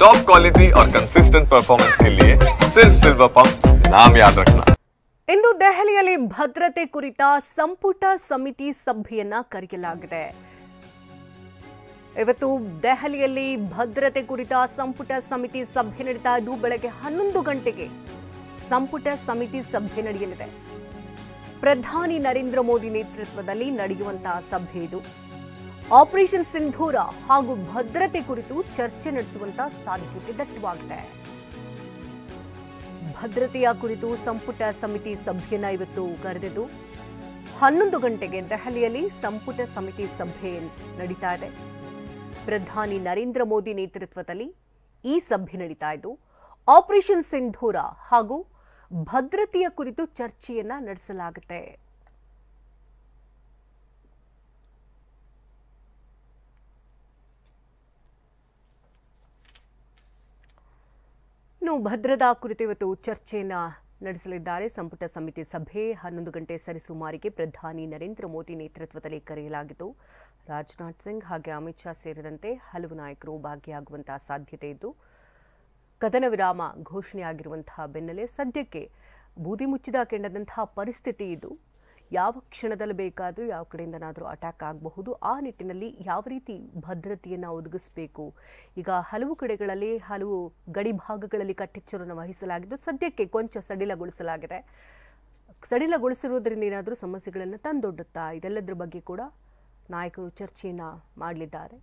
Top quality और consistent performance के लिए सिर्फ सिल्वर पंप नाम याद रखना। ಇಂದು ದೆಹಲಿಯಲ್ಲಿ ಭದ್ರತೆ ಕುರಿತ ಸಂಪುಟ ಸಮಿತಿ ಸಭೆಯನ್ನ ಕರೆಯಲಾಗಿದೆ. ಇವತ್ತು ದೆಹಲಿಯಲ್ಲಿ ಭದ್ರತೆ ಕುರಿತ ಸಂಪುಟ ಸಮಿತಿ ಸಭೆ ನಡೆಯುತ್ತಾ ಇದ್ದು ಬೆಳಗ್ಗೆ 11 ಗಂಟೆಗೆ ಸಂಪುಟ ಸಮಿತಿ ಸಭೆ ನಡೆಯಲಿದೆ. ಪ್ರಧಾನಿ ನರೇಂದ್ರ ಮೋದಿ ನೇತೃತ್ವದಲ್ಲಿ ನಡೆಯುವಂತಹ ಸಭೆ ಇದು. ಆಪರೇಷನ್ ಸಿಂಧೂರ ಹಾಗೂ ಭದ್ರತೆ ಕುರಿತು ಚರ್ಚೆ ನಡೆಸುವಂತಹ ಸಾಧ್ಯತೆ ದಟ್ಟವಾಗಿದೆ. ಭದ್ರತೆಯ ಕುರಿತು ಸಂಪುಟ ಸಮಿತಿ ಸಭೆಯನ್ನ ಇವತ್ತು ಕರೆದಿದ್ದು 11 ಗಂಟೆಗೆ ದೆಹಲಿಯಲ್ಲಿ ಸಂಪುಟ ಸಮಿತಿ ಸಭೆ ನಡೀತಾ ಇದೆ. ಪ್ರಧಾನಿ ನರೇಂದ್ರ ಮೋದಿ ನೇತೃತ್ವದಲ್ಲಿ ಈ ಸಭೆ ನಡೀತಾ ಇದ್ದು ಆಪರೇಷನ್ ಸಿಂಧೂರ ಹಾಗೂ ಭದ್ರತೆಯ ಕುರಿತು ಚರ್ಚೆಯನ್ನ ನಡೆಸಲಾಗುತ್ತೆ. ಇನ್ನು ಭದ್ರತಾ ಕುರಿತು ಇವತ್ತು ಚರ್ಚೆಯನ್ನ ನಡೆಸಲಿದ್ದಾರೆ. ಸಂಪುಟ ಸಮಿತಿ ಸಭೆ 11 ಗಂಟೆ ಸರಿಸುಮಾರಿಗೆ ಪ್ರಧಾನಿ ನರೇಂದ್ರ ಮೋದಿ ನೇತೃತ್ವದಲ್ಲಿ ಕರೆಯಲಾಗಿದ್ದು ರಾಜನಾಥ್ ಸಿಂಗ್ ಹಾಗೆ ಅಮಿತ್ ಶಾ ಸೇರಿದಂತೆ ಹಲವು ನಾಯಕರು ಭಾಗಿಯಾಗುವಂತಹ ಸಾಧ್ಯತೆ ಇದ್ದು ಕದನ ವಿರಾಮ ಘೋಷಣೆಯಾಗಿರುವಂತಹ ಬೆನ್ನಲ್ಲೇ ಸದ್ಯಕ್ಕೆ ಬೂದಿ ಮುಚ್ಚಿದ ಕೆಂಡದಂತಹ ಪರಿಸ್ಥಿತಿ ಇದು. ಯಾವ ಕ್ಷಣದಲ್ಲಿ ಬೇಕಾದರೂ ಯಾವ ಕಡೆಯಿಂದನಾದರೂ ಅಟ್ಯಾಕ್ ಆಗಬಹುದು. ಆ ನಿಟ್ಟಿನಲ್ಲಿ ಯಾವ ರೀತಿ ಭದ್ರತೆಯನ್ನು ಒದಗಿಸಬೇಕು, ಈಗ ಹಲವು ಕಡೆಗಳಲ್ಲಿ ಹಲವು ಗಡಿ ಭಾಗಗಳಲ್ಲಿ ಕಟ್ಟೆಚ್ಚರವನ್ನು ವಹಿಸಲಾಗಿದ್ದು ಸದ್ಯಕ್ಕೆ ಕೊಂಚ ಸಡಿಲಗೊಳಿಸಲಾಗಿದೆ. ಸಡಿಲಗೊಳಿಸಿರುವುದರಿಂದ ಏನಾದರೂ ಸಮಸ್ಯೆಗಳನ್ನು ತಂದೊಡ್ಡುತ್ತಾ ಇದೆಲ್ಲದರ ಬಗ್ಗೆ ಕೂಡ ನಾಯಕರು ಚರ್ಚೆಯನ್ನು ಮಾಡಲಿದ್ದಾರೆ.